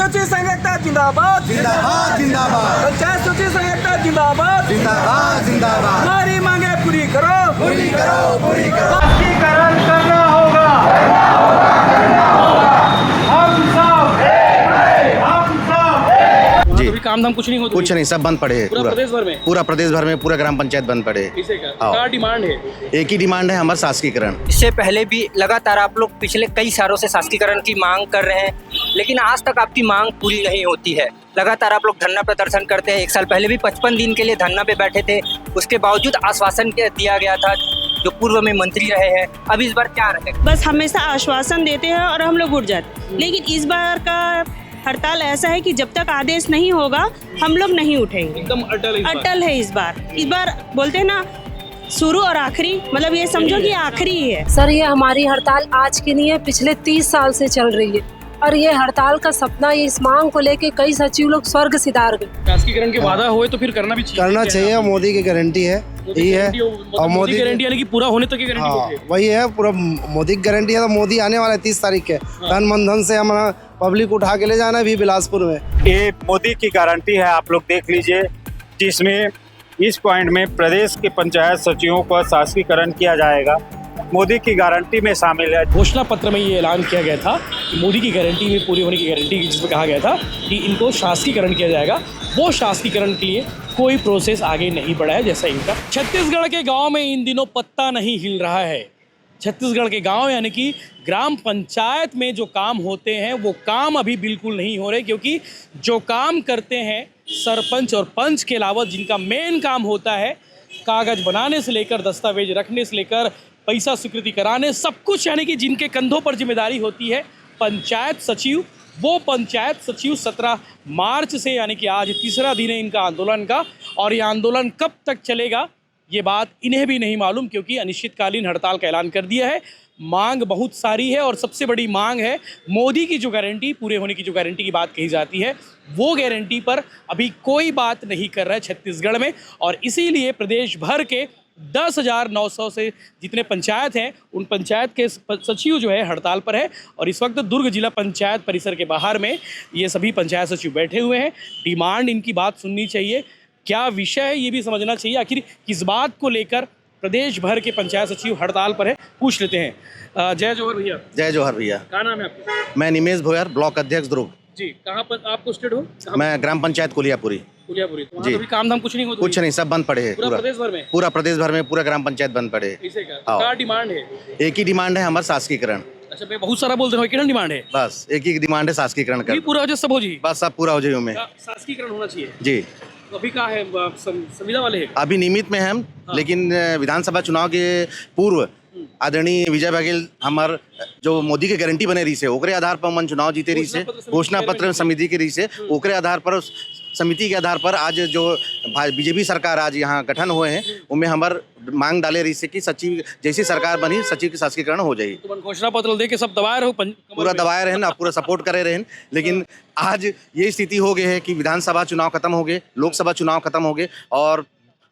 सचिव संघ एकता जिंदाबाद जिंदाबाद जिंदाबाद। पंचायत सचिव संघ एकता जिंदाबाद जिंदाबाद जिंदाबाद। हमारी मांगे पूरी करो पूरी करो पूरी करो। शासकीकरण करना होगा हम सब जी अभी काम धाम कुछ नहीं होता, कुछ नहीं, सब बंद पड़े है। पूरा प्रदेश भर में पूरा प्रदेश भर में पूरा ग्राम पंचायत बंद पड़े है। इसे का हाँ। क्या डिमांड है? एक ही डिमांड है हमारा शासकीकरण। इससे पहले भी लगातार आप लोग पिछले कई सालों से शासकीकरण की मांग कर रहे हैं, लेकिन आज तक आपकी मांग पूरी नहीं होती है। लगातार आप लोग धरना प्रदर्शन करते हैं। एक साल पहले भी 55 दिन के लिए धरना पे बैठे थे, उसके बावजूद आश्वासन दिया गया था जो पूर्व में मंत्री रहे हैं। अब इस बार क्या रहेगा? बस हमेशा आश्वासन देते हैं और हम लोग उठ जाते हैं, लेकिन इस बार का हड़ताल ऐसा है कि जब तक आदेश नहीं होगा हम लोग नहीं उठेंगे। एकदम अटल है इस बार बोलते हैं ना, शुरू और आखिरी, मतलब ये समझो कि आखिरी ही है। सर, ये हमारी हड़ताल आज की नहीं है, पिछले 30 साल से चल रही है और ये हड़ताल का सपना, ये इस मांग को लेके कई सचिव लोग स्वर्ग सिधार गए। शासकीकरण के वादा हुए तो फिर करना भी चाहिए। करना चाहिए, मोदी की गारंटी है यही है। और मोदी गारंटी यानी कि पूरा होने तक की गारंटी हाँ होती है। वही है, पूरा मोदी की गारंटी है। तो मोदी आने वाला है 30 तारीख के। तन मन धन से हमारा पब्लिक उठा के ले जाना भी बिलासपुर में। ये मोदी की गारंटी है, आप लोग देख लीजिए, जिसमें इस पॉइंट में प्रदेश के पंचायत सचिवों का शासकीकरण किया जाएगा। मोदी की गारंटी में शामिल है। घोषणा पत्र में ये ऐलान किया गया था कि मोदी की गारंटी में पूरी होने की गारंटी, जिसमें कहा गया था कि इनको शासकीकरण किया जाएगा। वो शासकीकरण के लिए कोई प्रोसेस आगे नहीं बढ़ा है, जैसा इनका। छत्तीसगढ़ के गांव में इन दिनों पत्ता नहीं हिल रहा है। छत्तीसगढ़ के गांव यानी कि ग्राम पंचायत में जो काम होते हैं वो काम अभी बिल्कुल नहीं हो रहे, क्योंकि जो काम करते हैं सरपंच और पंच के अलावा जिनका मेन काम होता है कागज बनाने से लेकर दस्तावेज रखने से लेकर पैसा स्वीकृति कराने, सब कुछ, यानी कि जिनके कंधों पर जिम्मेदारी होती है पंचायत सचिव, वो पंचायत सचिव 17 मार्च से, यानी कि आज तीसरा दिन है इनका आंदोलन का, और ये आंदोलन कब तक चलेगा ये बात इन्हें भी नहीं मालूम, क्योंकि अनिश्चितकालीन हड़ताल का ऐलान कर दिया है। मांग बहुत सारी है और सबसे बड़ी मांग है मोदी की जो गारंटी, पूरे होने की जो गारंटी की बात कही जाती है, वो गारंटी पर अभी कोई बात नहीं कर रहा है छत्तीसगढ़ में। और इसीलिए प्रदेश भर के 10,900 से जितने पंचायत हैं उन पंचायत के सचिव जो है हड़ताल पर है। और इस वक्त दुर्ग जिला पंचायत परिसर के बाहर में ये सभी पंचायत सचिव बैठे हुए हैं। डिमांड इनकी बात सुननी चाहिए, क्या विषय है ये भी समझना चाहिए, आखिर किस बात को लेकर प्रदेश भर के पंचायत सचिव हड़ताल पर है, पूछ लेते हैं। जय जोहर भैया। जय जोहर भैया। क्या नाम है आपका? मैं निमेश भोयर, ब्लॉक अध्यक्ष दुर्ग। जी, कहाँ पर आप पोस्टेड हो? मैं ग्राम पंचायत कुलियापुरी। कुलियापुरी। तो वहाँ जी। तो अभी काम धाम कुछ नहीं होता? कुछ नहीं, सब बंद पड़े है। पूरा प्रदेश भर में? पूरा प्रदेश भर में पूरा ग्राम पंचायत बंद पड़े है। इसे का हाँ। क्या डिमांड है? एक ही डिमांड है हमारा शासकीकरण। अच्छा, मैं बहुत सारा बोल रहा हूँ, कितना डिमांड है? बस एक ही डिमांड है शासकीकरण ये का। पूरा हो जाए, सब हो जाए, बस सब पूरा हो जाए में। शासकीकरण होना चाहिए। जी, तो अभी कहाँ है? संविदा वाले हैं? अभी नियमित में हैं हम, लेकिन विधानसभा चुनाव के पूर्व आदरणीय विजय बघेल हमार जो मोदी के गारंटी बने रही से, ओकरे आधार पर मन चुनाव जीते रही से, घोषणा पत्र समिति के रही से, ओकरे आधार पर, समिति के आधार पर आज जो बीजेपी सरकार आज यहाँ गठन हुए हैं, उनमें हमार मांग डाले रही से कि सचिव जैसी सरकार बनी सचिव की शासकीकरण हो जाए। तो घोषणा पत्र दे के सब दबाए रहो, पूरा दबाए रहे ना, पूरा सपोर्ट करे रहे, लेकिन आज ये स्थिति हो गई है कि विधानसभा चुनाव खत्म हो गए, लोकसभा चुनाव खत्म हो गए, और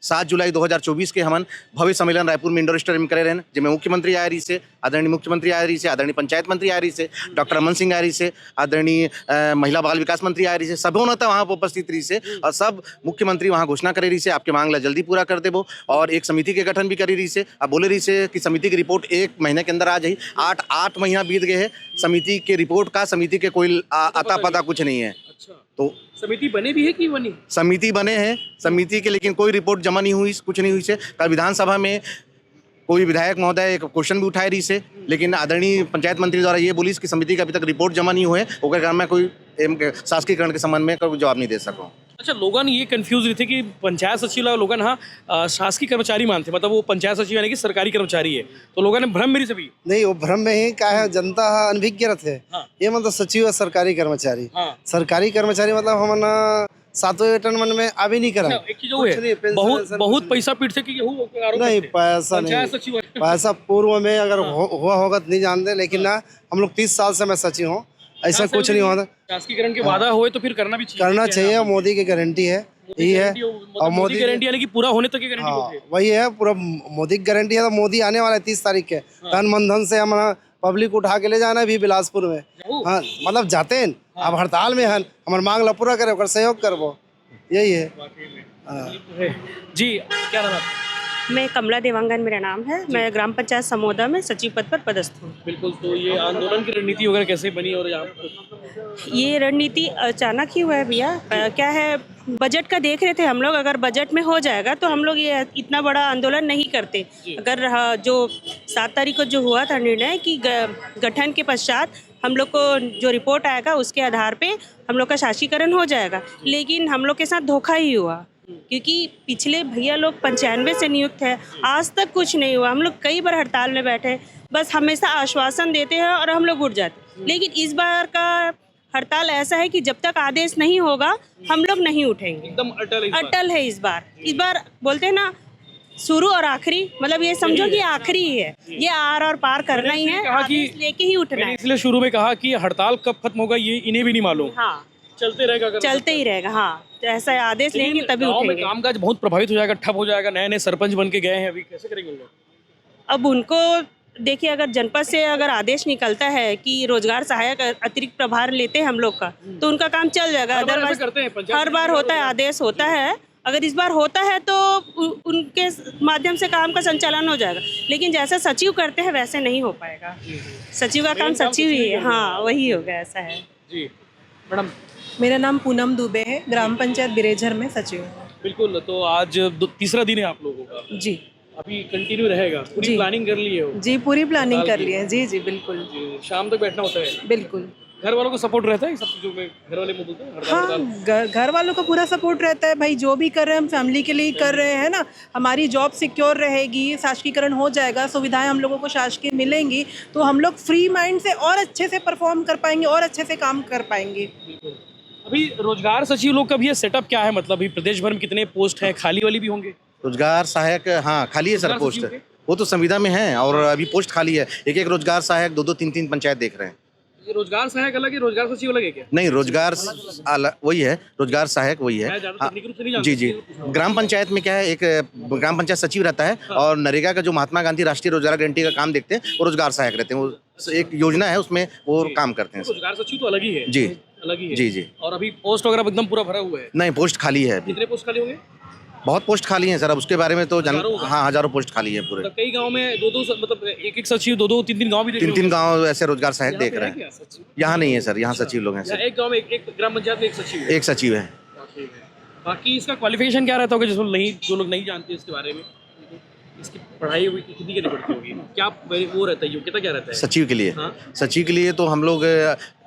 7 जुलाई 2024 के हमन भव्य सम्मेलन रायपुर में इंडोर स्टेडियम में करे रहे, जिसमें मुख्यमंत्री आए रही से, आदरणीय मुख्यमंत्री आए रही से, आदरणीय पंचायत मंत्री आए रही से, डॉक्टर रमन सिंह आए रही से, आदरणीय महिला बाल विकास मंत्री आए रही से, सबों ने वहाँ पर उपस्थित रही से, और सब मुख्यमंत्री वहाँ घोषणा करे रही से आपके मांग ला जल्दी पूरा कर देबो, और एक समिति के गठन भी करी रही से। अब बोले रही से कि समिति की रिपोर्ट 1 महीने के अंदर आ जाए। 8 महीना बीत गए हैं समिति के रिपोर्ट का, समिति के कोई आता पता कुछ नहीं है। तो समिति बने भी है कि बनी? समिति बने हैं समिति के, लेकिन कोई रिपोर्ट जमा नहीं हुई, कुछ नहीं हुई से। कल विधानसभा में कोई विधायक महोदय एक क्वेश्चन भी उठाए रही से, लेकिन आदरणीय पंचायत मंत्री द्वारा ये बोली कि समिति का अभी तक रिपोर्ट जमा नहीं हुए, ओकर कारण मैं कोई शासकीकरण के संबंध में कोई जवाब नहीं दे सकूँ। अच्छा, लोगन ये कंफ्यूज रहे थे कि पंचायत सचिव लोगन हाँ शासकीय कर्मचारी मानते, मतलब वो पंचायत सचिव यानी कि सरकारी कर्मचारी है, तो लोगों ने भ्रम मेरी सभी नहीं, वो भ्रम में ही क्या है, जनता अनभिज्ञ रहते हैं। हाँ। ये मतलब सचिव है सरकारी कर्मचारी। हाँ। सरकारी कर्मचारी मतलब हम 7वें वेतन मन में अभी नहीं करा। एक चीज वो है, बहुत पैसा पीट से कि नहीं, पैसा नहीं, पंचायत सचिव पैसा पूर्व में अगर हुआ होगा तो नहीं जानते, लेकिन ना हम लोग 30 साल से मैं सचिव हूँ, ऐसा कुछ नहीं होता। शासकीकरण के वादा हुए तो फिर करना भी चाहिए। करना चाहिए, मोदी की गारंटी है यही है। और मोदी गारंटी यानी कि पूरा होने तक की गारंटी हाँ होती है। वही है, पूरा मोदी की गारंटी है। तो मोदी आने वाला है 30 तारीख के। तन मन धन से हमारा पब्लिक उठा के ले जाना भी बिलासपुर में। हाँ मतलब जाते हैं अब हड़ताल में हन हमारे मांग ला पूरा करे, सहयोग करबो, यही है। जी क्या नाम है? मैं कमला देवांगन मेरा नाम है। मैं ग्राम पंचायत समोदा में सचिव पद पर पदस्थ हूँ। बिल्कुल, तो ये आंदोलन की रणनीति वगैरह कैसे बनी और यहाँ ये रणनीति अचानक ही हुआ है भैया। क्या है, बजट का देख रहे थे हम लोग, अगर बजट में हो जाएगा तो हम लोग ये इतना बड़ा आंदोलन नहीं करते। अगर जो 7 तारीख को जो हुआ था निर्णय कि गठन के पश्चात हम लोग को जो रिपोर्ट आएगा उसके आधार पे हम लोग का शासीकरण हो जाएगा, लेकिन हम लोग के साथ धोखा ही हुआ, क्योंकि पिछले भैया लोग 95 से नियुक्त है, आज तक कुछ नहीं हुआ। हम लोग कई बार हड़ताल में बैठे, बस हमेशा आश्वासन देते हैं और हम लोग उठ जाते। लेकिन इस बार का हड़ताल ऐसा है कि जब तक आदेश नहीं होगा हम लोग नहीं उठेंगे। एकदम अटल है इस बार बोलते हैं ना, शुरू और आखिरी, मतलब ये समझो कि आखिरी ही है, ये आर और पार करना ही है, आदेश लेके ही उठना है। इसलिए शुरू में कहा कि हड़ताल कब खत्म होगा ये इन्हें भी नहीं मालूम। हाँ, चलते ही रहेगा। हाँ, ऐसा आदेश लेंगे तभी उठेंगे। कामकाज बहुत प्रभावित हो जाएगा, ठप हो जाएगा। नए सरपंच बन के गए हैं, अभी कैसे करेंगे लोग? अब उनको देखिए, अगर जनपद से अगर आदेश निकलता है कि रोजगार सहायक अतिरिक्त प्रभार लेते हैं हम लोग का, तो उनका काम चल जाएगा। अदरवाइज हर बार होता है, आदेश होता है, अगर इस बार होता है तो उनके माध्यम से काम का संचालन हो जाएगा। लेकिन जैसा सचिव करते हैं वैसे नहीं हो पाएगा। सचिव का काम सचिव ही है। हाँ, वही होगा, ऐसा है। जी मैडम। मेरा नाम पूनम दुबे है, ग्राम पंचायत बिरेझर में सचिव हूँ। बिल्कुल, तो आज तीसरा दिन है आप लोगों का। जी, अभी कंटिन्यू रहेगा? पूरी प्लानिंग कर ली है? जी पूरी प्लानिंग कर ली है। जी जी बिल्कुल। शाम तक बैठना होता है? बिल्कुल। घर वालों को सपोर्ट रहता है सब चीज़ों में? घर वाले बोलते हैं हाँ, घर वालों का पूरा सपोर्ट रहता है भाई। जो भी कर रहे हैं हम फैमिली के लिए ही कर रहे हैं ना। हमारी जॉब सिक्योर रहेगी, शासकीकरण हो जाएगा, सुविधाएं हम लोगों को शासकीय मिलेंगी, तो हम लोग फ्री माइंड से और अच्छे से परफॉर्म कर पाएंगे और अच्छे से काम कर पाएंगे। अभी रोजगार सचिव लोग का भी ये सेटअप क्या है? मतलब अभी प्रदेश भर में कितने पोस्ट हैं? खाली वाली भी होंगे? रोजगार सहायक, हाँ खाली है सर पोस्ट, वो तो संविदा में है और अभी पोस्ट खाली है। एक रोजगार सहायक 2-2, 3-3 पंचायत देख रहे हैं। ये रोजगार सहायक अलग है, रोजगार सचिव अलग है क्या? नहीं, रोजगार वही है, रोजगार सहायक वही है। जी जी। ग्राम पंचायत में क्या है, एक ग्राम पंचायत सचिव रहता है और नरेगा का जो महात्मा गांधी राष्ट्रीय रोजगार गारंटी का काम देखते हैं वो रोजगार सहायक रहते हैं। वो एक योजना है, उसमें वो काम करते हैं। रोजगार सचिव तो अलग ही है। जी, अलग ही है। जी जी। और अभी पोस्ट वगैरह एकदम पूरा भरा हुआ है? नहीं, पोस्ट खाली है। कितने पोस्ट खाली होंगे? बहुत पोस्ट खाली हैं सर, अब उसके बारे में तो हाँ, हजारों पोस्ट खाली है पूरे। मतलब कई गांव में 2-2, मतलब एक सचिव 2-2, 3-3 गांव भी 3-3 गांव ऐसे रोजगार सहायक देख रहे हैं। यहाँ नहीं है सर, यहाँ सचिव लोग हैं सर। एक गांव में एक ग्राम पंचायत में एक सचिव है। बाकी इसका क्वालिफिकेशन क्या रहता होगा जो लोग नहीं जानते इसके बारे में? इसकी पढ़ाई हुई कितनी करनी पड़ती होगी? क्या वो रहता है, योग्यता क्या रहता है सचिव के लिए? हाँ? सचिव के लिए तो हम लोग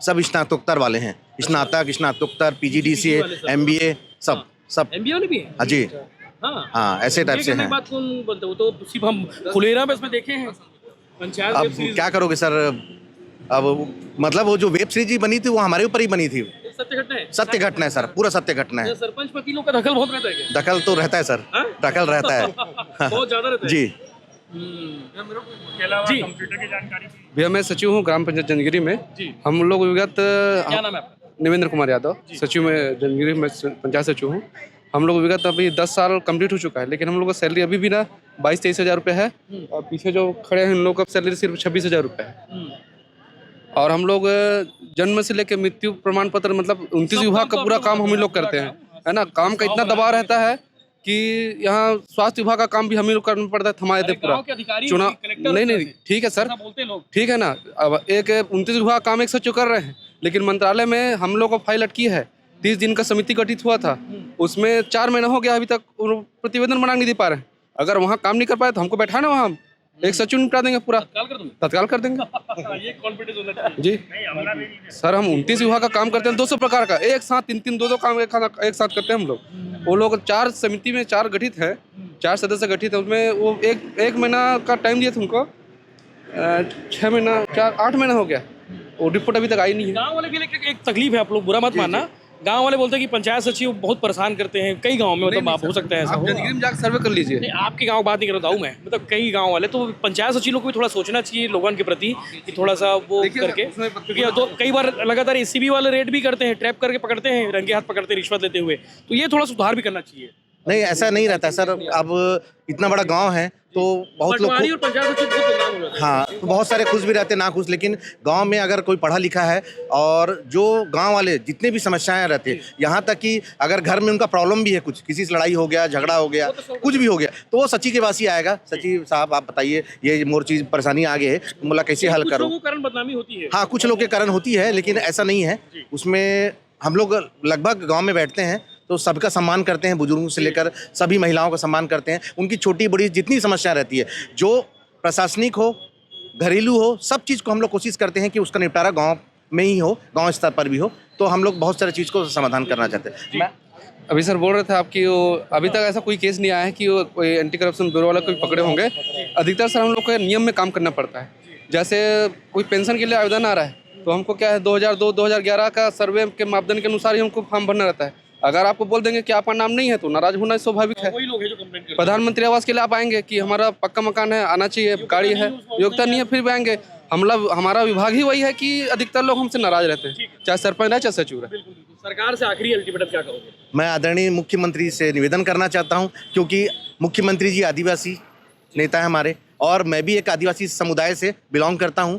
सब स्नातकोत्तर वाले हैं, स्नातकोत्तर, PGDCA, MBA, सब MBA वाले भी हैं? हाँ जी। हाँ, ऐसे टाइप से हैं। बात कौन बोलते, वो तो सिर्फ हम खुलेरा में इसमें देखे हैं पंचायत। अब क्या करोगे सर, अब मतलब वो जो वेब सीरीज बनी थी वो हमारे ऊपर ही बनी थी। सत्य घटना है सर, पूरा सत्य घटना है। सरपंच पति लोग का दखल बहुत रहता है क्या? दखल तो रहता है सर, दखल रहता है बहुत ज्यादा रहता है जी। जी भैया, मैं सचिव हूँ ग्राम पंचायत जंजगिरी में। हम लोग विगत, क्या नाम है आपका? नवेंद्र कुमार यादव, सचिव में जंजगिरी में पंचायत सचिव हूँ। हम लोग विगत अभी 10 साल कंप्लीट हो चुका है, लेकिन हम लोग का सैलरी अभी भी ना 22-23 हज़ार रुपये है। और पीछे जो खड़े हैं उन लोग का सैलरी सिर्फ 26 हज़ार रुपये है। और हम लोग जन्म से लेकर मृत्यु प्रमाण पत्र, मतलब 29 विभाग का पूरा काम हम ही लोग करते हैं, है ना। काम का इतना दबाव रहता है कि यहाँ स्वास्थ्य विभाग का काम भी हम ही लोग करना पड़ता है, थमा देते पूरा चुनाव। नहीं, ठीक है सर, ठीक है ना। अब 29 विभाग काम एक सचिव कर रहे हैं, लेकिन मंत्रालय में हम लोग को फाइल अटकी है। 30 दिन का समिति गठित हुआ था, उसमें 4 महीना हो गया, अभी तक प्रतिवेदन बना नहीं दे पा रहे हैं। अगर वहाँ काम नहीं कर पाए तो हमको बैठाना, वहाँ हम एक सचिव निपटा देंगे पूरा, तत्काल कर देंगे। ये कॉन्फिडेंस होना चाहिए जी सर। हम 29 विभाग का काम करते हैं, 200 प्रकार का, एक साथ 3-3, 2-2 काम एक साथ करते हैं हम लोग। वो लोग 4 समिति में 4 गठित है, 4 सदस्य गठित है। उसमें वो एक महीना का टाइम दिया था उनको, 6 महीना 8 महीना हो गया, वो रिपोर्ट अभी तक आई नहीं है। गाँव वाले भी एक तकलीफ है, आप लोग बुरा मत मानना। गांव वाले बोलते हैं कि पंचायत सचिव बहुत परेशान करते हैं कई गांव में। मतलब आप हो सकता है ऐसा, आप जंजगिरी में जाकर सर्वे कर लीजिए। आपके गांव बात नहीं कर रहा हूँ मैं, मतलब कई गांव वाले, तो पंचायत सचिव लोग को भी थोड़ा सोचना चाहिए लोगों के प्रति कि थोड़ा सा वो करके, क्योंकि तो कई बार लगातार ACB वाले रेड भी करते हैं, ट्रैप करके पकड़ते हैं, रंगे हाथ पकड़ते हैं रिश्वत लेते हुए, तो ये थोड़ा सुधार भी करना चाहिए। नहीं, ऐसा नहीं रहता है सर। अब इतना बड़ा गांव है तो बहुत लोग पटवारी और पंचायत सचिव बहुत बदनाम हो जाते हैं। हाँ, तो बहुत सारे खुश भी रहते हैं, ना खुश। लेकिन गांव में अगर कोई पढ़ा लिखा है और जो गांव वाले जितने भी समस्याएं रहते हैं, यहाँ तक कि अगर घर में उनका प्रॉब्लम भी है, कुछ किसी से लड़ाई हो गया, झगड़ा हो गया, कुछ भी हो गया, तो वो सचिव के पास ही आएगा। सचिव साहब आप बताइए ये मोर चीज परेशानी आगे है, बोला कैसे हल कुछ करो। लोगों के कारण बदनामी होती है। हाँ, कुछ लोग के कारण होती है, लेकिन ऐसा नहीं है। उसमें हम लोग लगभग गांव में बैठते हैं तो सबका सम्मान करते हैं, बुजुर्गों से लेकर सभी महिलाओं का सम्मान करते हैं। उनकी छोटी बड़ी जितनी समस्या रहती है, जो प्रशासनिक हो, घरेलू हो, सब चीज़ को हम लोग कोशिश करते हैं कि उसका निपटारा गांव में ही हो, गांव स्तर पर भी हो। तो हम लोग बहुत सारी चीज़ को समाधान करना चाहते हैं। मैं अभी सर बोल रहे थे आपकी वो अभी तक ऐसा कोई केस नहीं आया है कि वो कोई एंटी करप्शन ब्यूरो वाला कोई पकड़े होंगे। अधिकतर सर हम लोग को नियम में काम करना पड़ता है। जैसे कोई पेंशन के लिए आवेदन आ रहा है तो हमको क्या है 2002-2011 का सर्वे के मापदंड के अनुसार ही हमको फॉर्म भरना रहता है। अगर आपको बोल देंगे कि आपका नाम नहीं है तो नाराज होना स्वाभाविक है। वही लोग हैं जो कंप्लेंट करते प्रधानमंत्री आवास के लिए आप आएंगे कि हमारा पक्का मकान है, आना चाहिए, गाड़ी है, योग्यता नहीं है, फिर भी आएंगे। हमारा विभाग ही वही है कि अधिकतर लोग हमसे नाराज रहते हैं, चाहे सरपंच रहे चाहे सचिव रहे। हैं। सरकार से आखिरी अल्टीमेटम क्या कहोगे? मैं आदरणीय मुख्यमंत्री से निवेदन करना चाहता हूं, क्योंकि मुख्यमंत्री जी आदिवासी नेता है हमारे, और मैं भी एक आदिवासी समुदाय से बिलोंग करता हूं।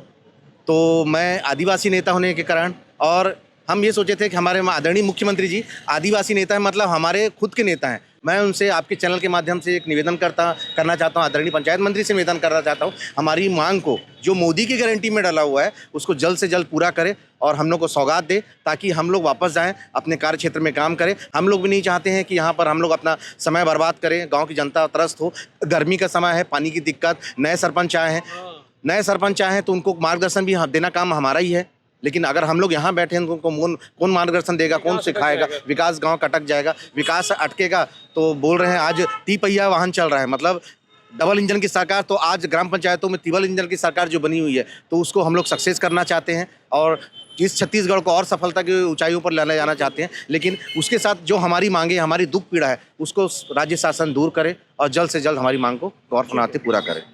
तो मैं आदिवासी नेता होने के कारण, और हम ये सोचे थे कि हमारे आदरणीय मुख्यमंत्री जी आदिवासी नेता है, मतलब हमारे खुद के नेता हैं। मैं उनसे आपके चैनल के माध्यम से एक निवेदन करना चाहता हूं, आदरणीय पंचायत मंत्री से निवेदन करना चाहता हूं, हमारी मांग को जो मोदी की गारंटी में डाला हुआ है उसको जल्द से जल्द पूरा करे और हम लोग को सौगात दे, ताकि हम लोग वापस जाएं, अपने कार्य क्षेत्र में काम करें। हम लोग भी नहीं चाहते हैं कि यहाँ पर हम लोग अपना समय बर्बाद करें, गाँव की जनता त्रस्त हो। गर्मी का समय है, पानी की दिक्कत, नए सरपंच आए हैं तो उनको मार्गदर्शन भी देना काम हमारा ही है। लेकिन अगर हम लोग यहाँ बैठे हैं तो उनको कौन मार्गदर्शन देगा, कौन सिखाएगा? विकास गांव का अटक जाएगा, विकास अटकेगा। तो बोल रहे हैं आज तिपहिया वाहन चल रहा है, मतलब डबल इंजन की सरकार। तो आज ग्राम पंचायतों में ट्रिपल इंजन की सरकार जो बनी हुई है, तो उसको हम लोग सक्सेस करना चाहते हैं और इस छत्तीसगढ़ को और सफलता की ऊंचाइयों पर लाना जाना चाहते हैं। लेकिन उसके साथ जो हमारी मांगे, हमारी दुख पीड़ा है, उसको राज्य शासन दूर करे और जल्द से जल्द हमारी मांग को गौर फरमाते पूरा करे।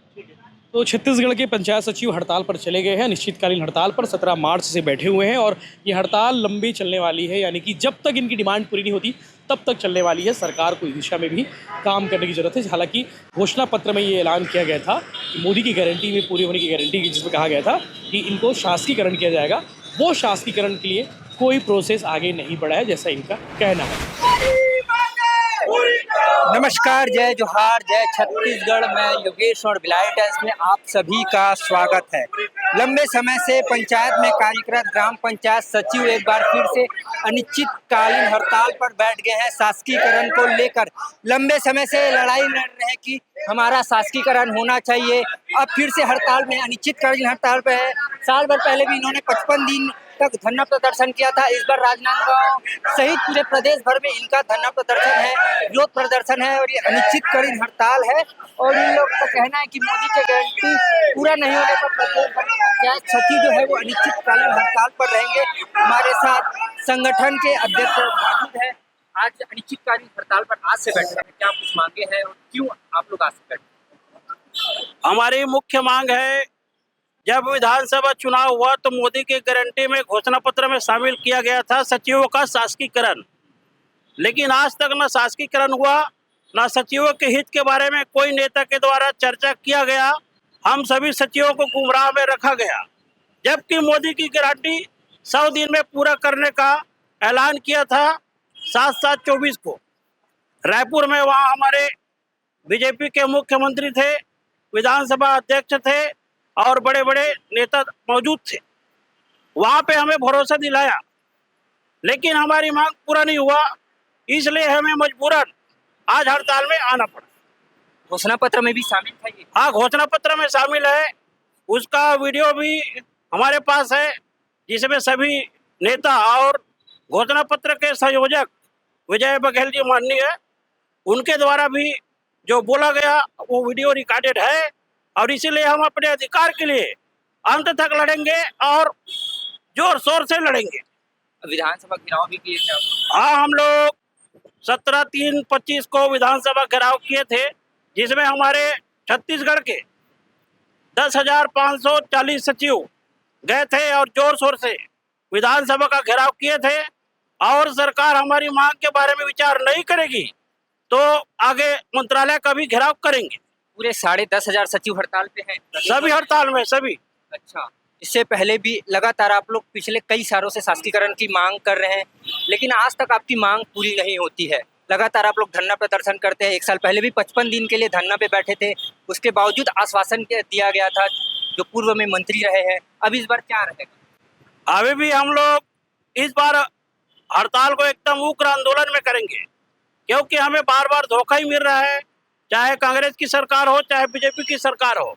तो छत्तीसगढ़ के पंचायत सचिव हड़ताल पर चले गए हैं, अनिश्चितकालीन हड़ताल पर 17 मार्च से बैठे हुए हैं और ये हड़ताल लंबी चलने वाली है, यानी कि जब तक इनकी डिमांड पूरी नहीं होती तब तक चलने वाली है। सरकार को इस दिशा में भी काम करने की जरूरत है। हालांकि घोषणा पत्र में ये ऐलान किया गया था कि मोदी की गारंटी में पूरी होने की गारंटी, जिसमें कहा गया था कि इनको शासकीकरण किया जाएगा, वो शासकीकरण के लिए कोई प्रोसेस आगे नहीं बढ़ा है, जैसा इनका कहना है। नमस्कार, जय जोहार, जय छत्तीसगढ़। मैं योगेश और भिलाई टाइम्स में आप सभी का स्वागत है। लंबे समय से पंचायत में कार्यरत ग्राम पंचायत सचिव एक बार फिर से अनिश्चितकालीन हड़ताल पर बैठ गए हैं। शासकीकरण को लेकर लंबे समय से लड़ाई लड़ रहे हैं कि हमारा शासकीकरण होना चाहिए। अब फिर से हड़ताल में, अनिश्चितकालीन हड़ताल पर है। साल भर पहले भी इन्होंने 55 दिन तक धरना प्रदर्शन किया था। इस बार राजनांदगांव सहित पूरे प्रदेश भर में इनका धरना प्रदर्शन है, विरोध प्रदर्शन है और ये अनिश्चितकालीन हड़ताल है। और इन लोग का कहना है कि मोदी की गारंटी पूरा नहीं होने पर प्रदेश पंचायत सचिव जो है वो अनिश्चितकालीन हड़ताल पर रहेंगे। हमारे साथ संगठन के अध्यक्ष मौजूद है। आज अनिश्चितकालीन हड़ताल पर आज से बैठे हैं, क्या कुछ मांगे हैं और क्यों आप लोग आज से बैठे? हमारी मुख्य मांग है, जब विधानसभा चुनाव हुआ तो मोदी की गारंटी में घोषणा पत्र में शामिल किया गया था सचिवों का शासकीकरण, लेकिन आज तक न शासकीकरण हुआ, न सचिवों के हित के बारे में कोई नेता के द्वारा चर्चा किया गया। हम सभी सचिवों को गुमराह में रखा गया, जबकि मोदी की गारंटी 100 दिन में पूरा करने का ऐलान किया था 7/7/24 को रायपुर में। वहाँ हमारे बीजेपी के मुख्यमंत्री थे, विधानसभा अध्यक्ष थे और बड़े बड़े नेता मौजूद थे। वहाँ पे हमें भरोसा दिलाया, लेकिन हमारी मांग पूरा नहीं हुआ, इसलिए हमें मजबूरन आज हड़ताल में आना पड़ा। घोषणा पत्र में भी शामिल था ये? हाँ, घोषणा पत्र में शामिल है, उसका वीडियो भी हमारे पास है, जिसमें सभी नेता और घोषणा पत्र के संयोजक विजय बघेल जी माननीय है, उनके द्वारा भी जो बोला गया वो वीडियो रिकॉर्डेड है। और इसीलिए हम अपने अधिकार के लिए अंत तक लड़ेंगे और जोर शोर से लड़ेंगे। विधानसभा घेराव भी किए थे? हाँ, हम लोग 17/3/25 को विधानसभा घेराव किए थे, जिसमें हमारे छत्तीसगढ़ के 10,540 सचिव गए थे और जोर शोर से विधानसभा का घेराव किए थे। और सरकार हमारी मांग के बारे में विचार नहीं करेगी तो आगे मंत्रालय का भी घेराव करेंगे। पूरे 10,500 सचिव हड़ताल पे हैं। सभी हड़ताल में, सभी। अच्छा, इससे पहले भी लगातार आप लोग पिछले कई सालों से शासकीकरण की मांग कर रहे हैं, लेकिन आज तक आपकी मांग पूरी नहीं होती है। लगातार आप लोग धरना प्रदर्शन करते हैं। 1 साल पहले भी 55 दिन के लिए धरना पे बैठे थे, उसके बावजूद आश्वासन दिया गया था जो पूर्व में मंत्री रहे हैं। अब इस बार क्या रहेगा? अभी भी हम लोग इस बार हड़ताल को एकदम उग्र आंदोलन में करेंगे, क्योंकि हमें बार बार धोखा ही मिल रहा है, चाहे कांग्रेस की सरकार हो चाहे बीजेपी की सरकार हो।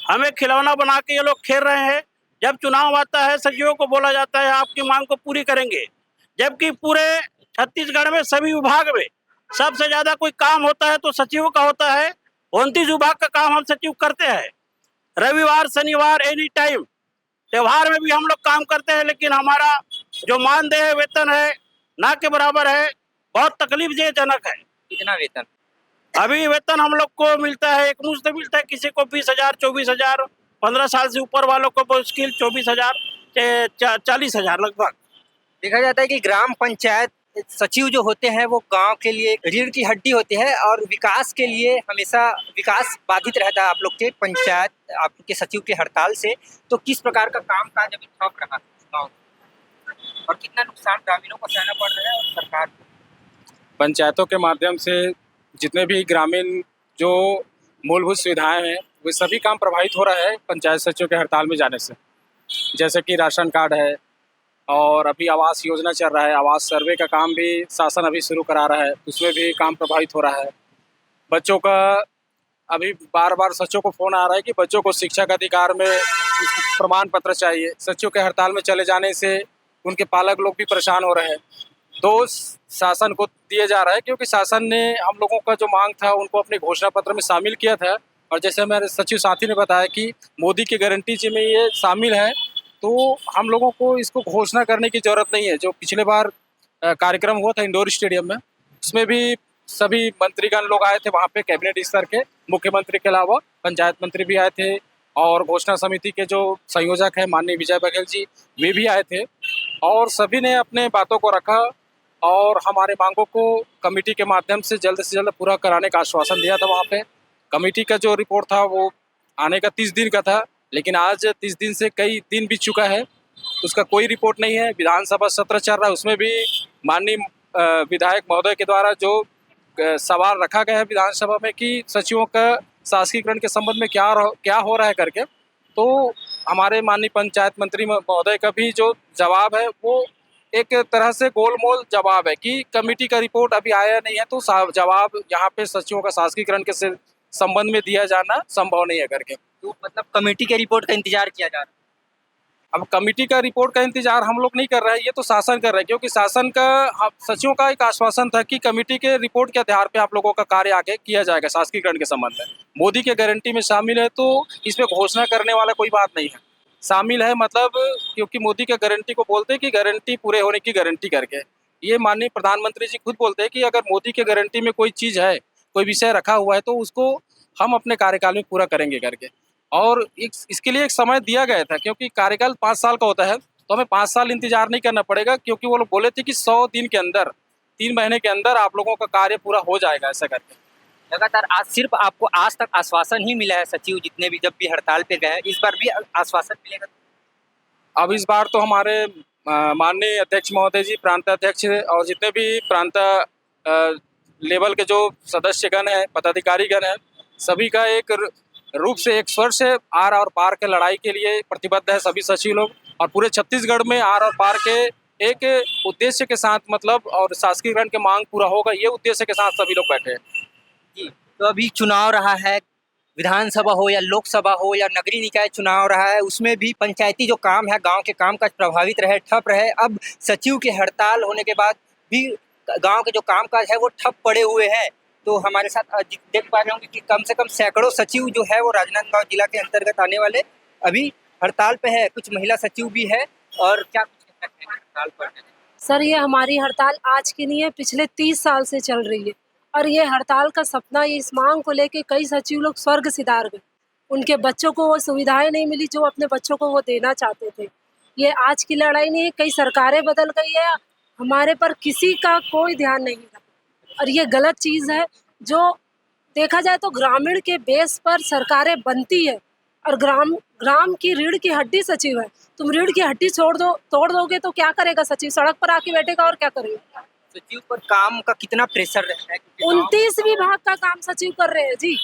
हमें खिलौना बना के ये लोग खेल रहे हैं। जब चुनाव आता है सचिवों को बोला जाता है आपकी मांग को पूरी करेंगे, जबकि पूरे छत्तीसगढ़ में सभी विभाग में सबसे ज्यादा कोई काम होता है तो सचिवों का होता है। 29 विभाग का काम हम सचिव करते हैं। रविवार शनिवार एनी टाइम, त्योहार में भी हम लोग काम करते हैं, लेकिन हमारा जो मानदेय वेतन है ना के बराबर है। बहुत तकलीफजनक है। कितना वेतन? अभी वेतन हम लोग को मिलता है, एक मुश्त मिलता है, किसी को 20,000 24,000, 15 साल से ऊपर वालों को मुश्किल 24,000 40,000 लगभग। देखा जाता है कि ग्राम पंचायत सचिव जो होते हैं वो गांव के लिए रीढ़ की हड्डी होती है और विकास के लिए हमेशा विकास बाधित रहता है। आप लोग के पंचायत, आप लोग के सचिव के हड़ताल से तो किस प्रकार का काम काज अभी ठप रहा गाँव और कितना नुकसान ग्रामीणों को सहना पड़ रहा है और सरकार को? पंचायतों के माध्यम से जितने भी ग्रामीण जो मूलभूत सुविधाएं हैं वे सभी काम प्रभावित हो रहा है पंचायत सचिव के हड़ताल में जाने से। जैसे कि राशन कार्ड है और अभी आवास योजना चल रहा है, आवास सर्वे का काम भी शासन अभी शुरू करा रहा है, उसमें भी काम प्रभावित हो रहा है। बच्चों का अभी बार बार सचिव को फ़ोन आ रहा है कि बच्चों को शिक्षा का अधिकार में प्रमाण पत्र चाहिए। सचिव के हड़ताल में चले जाने से उनके पालक लोग भी परेशान हो रहे हैं। दोष शासन को दिया जा रहा है क्योंकि शासन ने हम लोगों का जो मांग था उनको अपने घोषणा पत्र में शामिल किया था, और जैसे हमारे सचिव साथी ने बताया कि मोदी की गारंटी में ये शामिल है, तो हम लोगों को इसको घोषणा करने की ज़रूरत नहीं है। जो पिछले बार कार्यक्रम हुआ था इंडोर स्टेडियम में, उसमें भी सभी मंत्रीगण लोग आए थे, वहाँ पे कैबिनेट स्तर के मुख्यमंत्री के अलावा पंचायत मंत्री भी आए थे और घोषणा समिति के जो संयोजक हैं माननीय विजय बघेल जी वे भी आए थे, और सभी ने अपने बातों को रखा और हमारे मांगों को कमेटी के माध्यम से जल्द पूरा कराने का आश्वासन दिया था। वहाँ पे कमेटी का जो रिपोर्ट था वो आने का 30 दिन का था, लेकिन आज 30 दिन से कई दिन बीत चुका है, उसका कोई रिपोर्ट नहीं है। विधानसभा सत्र चल रहा है, उसमें भी माननीय विधायक महोदय के द्वारा जो सवाल रखा गया है विधानसभा में कि सचिवों का शासकीकरण के संबंध में क्या हो रहा है करके, तो हमारे माननीय पंचायत मंत्री महोदय का भी जो जवाब है वो एक तरह से गोलमोल जवाब है कि कमेटी का रिपोर्ट अभी आया नहीं है, तो जवाब यहाँ पे सचिवों का शासकीकरण के संबंध में दिया जाना संभव नहीं है करके। तो मतलब कमेटी के रिपोर्ट का इंतजार किया जा रहा है। अब कमेटी का रिपोर्ट का इंतजार हम लोग नहीं कर रहे हैं, ये तो शासन कर रहा है, क्योंकि शासन का सचिवों का एक आश्वासन था कि कमेटी के रिपोर्ट के आधार पे आप लोगों का कार्य आगे किया जाएगा शासकीकरण के संबंध में। मोदी के गारंटी में शामिल है तो इसमें घोषणा करने वाला कोई बात नहीं है। शामिल है मतलब क्योंकि मोदी के गारंटी को बोलते हैं कि गारंटी पूरे होने की गारंटी करके, ये माननीय प्रधानमंत्री जी खुद बोलते हैं कि अगर मोदी के गारंटी में कोई चीज़ है, कोई विषय रखा हुआ है तो उसको हम अपने कार्यकाल में पूरा करेंगे करके। और इसके लिए एक समय दिया गया था, क्योंकि कार्यकाल 5 साल का होता है, तो हमें 5 साल इंतजार नहीं करना पड़ेगा, क्योंकि वो लोग बोले थे कि 100 दिन के अंदर 3 महीने के अंदर आप लोगों का कार्य पूरा हो जाएगा ऐसा करके। लगातार आज सिर्फ आपको आज तक आश्वासन ही मिला है, सचिव जितने भी जब भी हड़ताल पे गए, इस बार भी आश्वासन मिलेगा? अब इस बार तो हमारे माननीय अध्यक्ष महोदय जी, प्रांत अध्यक्ष और जितने भी प्रांत लेवल के जो सदस्यगण हैं, पदाधिकारीगण हैं, सभी का एक रूप से एक स्वर से आर और पार के लड़ाई के लिए प्रतिबद्ध है सभी सचिव लोग, और पूरे छत्तीसगढ़ में आर और पार के एक उद्देश्य के साथ मतलब और शासकीकरण के मांग पूरा होगा ये उद्देश्य के साथ सभी लोग बैठे हैं। जी, तो अभी चुनाव रहा है, विधानसभा हो या लोकसभा हो या नगरीय निकाय चुनाव रहा है, उसमें भी पंचायती जो काम है, गांव के काम काज प्रभावित रहे, ठप रहे। अब सचिव के हड़ताल होने के बाद भी गांव के जो काम काज है वो ठप पड़े हुए हैं। तो हमारे साथ देख पा रहे होंगे कि कम से कम सैकड़ों सचिव जो है वो राजनांदगांव जिला के अंतर्गत आने वाले अभी हड़ताल पे है, कुछ महिला सचिव भी है। और क्या कुछ कह सकते हैं हड़ताल पर? सर, ये हमारी हड़ताल आज की नहीं है, पिछले 30 साल से चल रही है, और ये हड़ताल का सपना, इस मांग को लेके कई सचिव लोग स्वर्ग सिधार गए। उनके बच्चों को वो सुविधाएं नहीं मिली जो अपने बच्चों को वो देना चाहते थे। ये आज की लड़ाई नहीं है, कई सरकारें बदल गई है, हमारे पर किसी का कोई ध्यान नहीं था। और ये गलत चीज़ है। जो देखा जाए तो ग्रामीण के बेस पर सरकारें बनती है और ग्राम की रीढ़ की हड्डी सचिव है। तुम रीढ़ की हड्डी तोड़ दोगे तो क्या करेगा सचिव? सड़क पर आके बैठेगा और क्या करेगा? सचिव पर काम का कितना प्रेशर रहता है? 29 विभाग का काम सचिव कर रहे हैं जी।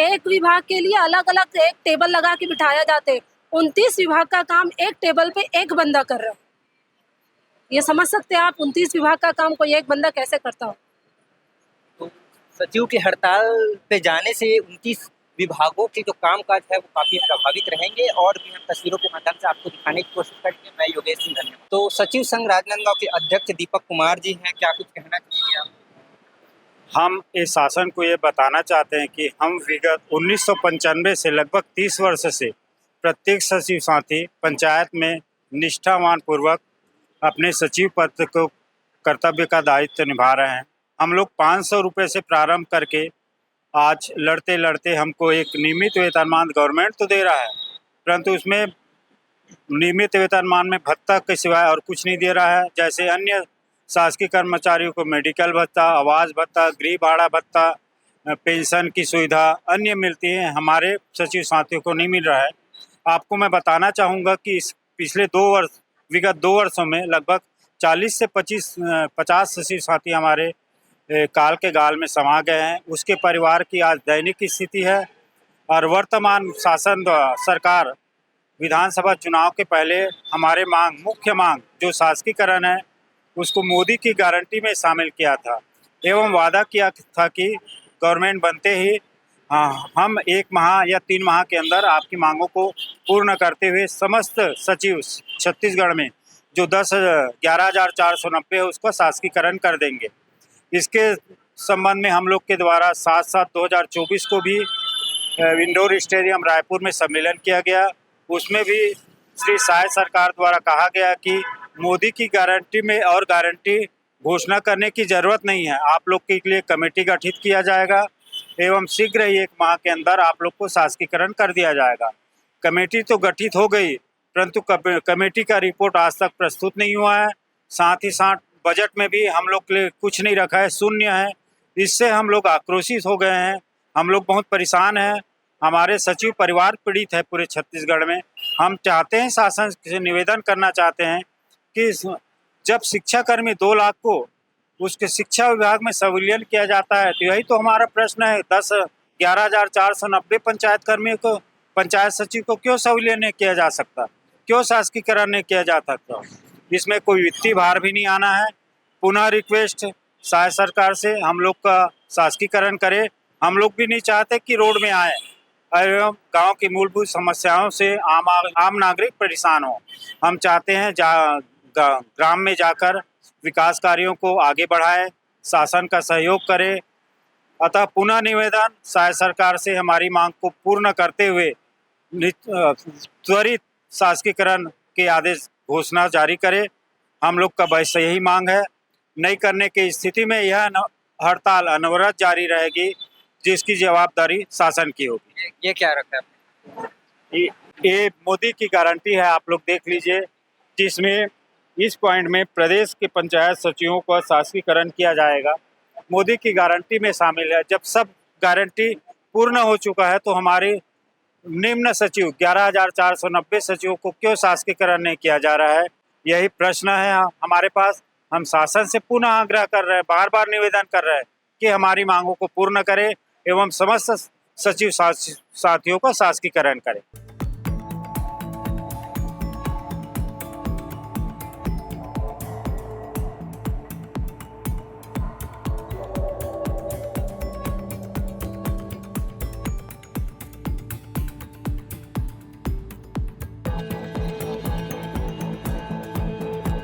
एक विभाग के लिए अलग अलग एक टेबल लगा के बिठाया जाते हैं। 29 विभाग का काम एक टेबल पे एक बंदा कर रहा है। ये समझ सकते हैं आप 29 विभाग का काम कोई एक बंदा कैसे करता हो? तो सचिव की हड़ताल पे जाने से 29 विभागों के जो कामकाज है वो काफी प्रभावित रहेंगे और भी हम तस्वीरों के माध्यम से आपको दिखाने की कोशिश करेंगे। मैं योगेश सिंह, धन्यवाद। तो सचिव संघ राजनांदगांव के अध्यक्ष दीपक कुमार जी हैं, क्या कुछ कहना चाहिए आप? हम इस शासन को ये बताना चाहते हैं कि हम विगत 1995 से लगभग 30 वर्ष से प्रत्येक सचिव साथी पंचायत में निष्ठावान पूर्वक अपने सचिव पद को कर्तव्य का दायित्व निभा रहे हैं। हम लोग 500 रुपये से प्रारंभ करके आज लड़ते लड़ते हमको एक नियमित वेतनमान गवर्नमेंट तो दे रहा है, परंतु उसमें नियमित वेतनमान में भत्ता के सिवाय और कुछ नहीं दे रहा है। जैसे अन्य शासकीय कर्मचारियों को मेडिकल भत्ता, आवास भत्ता, गृह भाड़ा भत्ता, पेंशन की सुविधा अन्य मिलती है, हमारे सचिव साथियों को नहीं मिल रहा है। आपको मैं बताना चाहूँगा कि इस पिछले विगत 2 वर्षों में लगभग 40 से 50 सचिव साथी हमारे काल के गाल में समा गए हैं। उसके परिवार की आज दैनिक स्थिति है और वर्तमान शासन सरकार विधानसभा चुनाव के पहले हमारे मुख्य मांग जो शासकीकरण है उसको मोदी की गारंटी में शामिल किया था एवं वादा किया था कि गवर्नमेंट बनते ही हम 1 माह या 3 माह के अंदर आपकी मांगों को पूर्ण करते हुए समस्त सचिव छत्तीसगढ़ में जो 11,490 है उसका शासकीकरण कर देंगे। इसके संबंध में हम लोग के द्वारा 7/7 2024 को भी इंडोर स्टेडियम रायपुर में सम्मेलन किया गया। उसमें भी श्री शाह सरकार द्वारा कहा गया कि मोदी की गारंटी में और गारंटी घोषणा करने की ज़रूरत नहीं है, आप लोग के लिए कमेटी गठित किया जाएगा एवं शीघ्र ही 1 माह के अंदर आप लोग को शासकीकरण कर दिया जाएगा। कमेटी तो गठित हो गई परंतु कमेटी का रिपोर्ट आज तक प्रस्तुत नहीं हुआ है। साथ ही साथ बजट में भी हम लोग के लिए कुछ नहीं रखा है, शून्य है। इससे हम लोग आक्रोशित हो गए हैं, हम लोग बहुत परेशान हैं। हमारे सचिव परिवार पीड़ित है पूरे छत्तीसगढ़ में। हम चाहते हैं, शासन से निवेदन करना चाहते हैं कि जब शिक्षाकर्मी 2 लाख को उसके शिक्षा विभाग में संविलियन किया जाता है तो यही तो हमारा प्रश्न है। 11,490 पंचायत कर्मियों को, पंचायत सचिव को क्यों संविलियन नहीं किया जा सकता, क्यों शासकीकरण नहीं किया जा सकता? इसमें कोई वित्तीय भार भी नहीं आना है। पुनः रिक्वेस्ट शाह सरकार से हम लोग का शासकीकरण करे। हम लोग भी नहीं चाहते कि रोड में आए एवं गांव की मूलभूत समस्याओं से आम नागरिक परेशान हो। हम चाहते हैं ग्राम में जाकर विकास कार्यों को आगे बढ़ाए, शासन का सहयोग करे। अतः पुनः निवेदन शाह सरकार से हमारी मांग को पूर्ण करते हुए त्वरित शासकीकरण के आदेश घोषणा जारी करे। हम लोग का बस यही मांग है। नहीं करने की स्थिति में यह हड़ताल अनवरत जारी रहेगी जिसकी जवाबदारी शासन की होगी। ये क्या रखा है? ये मोदी की गारंटी है, आप लोग देख लीजिए, जिसमें इस पॉइंट में प्रदेश के पंचायत सचिवों का शासकीकरण किया जाएगा। मोदी की गारंटी में शामिल है। जब सब गारंटी पूर्ण हो चुका है तो हमारे निम्न सचिव 11,490 सचिवों को क्यों शासकीकरण नहीं किया जा रहा है, यही प्रश्न है हमारे पास। हम शासन से पुनः आग्रह कर रहे हैं, बार बार निवेदन कर रहे हैं कि हमारी मांगों को पूर्ण करें एवं समस्त सचिव साथियों का शासकीकरण करें।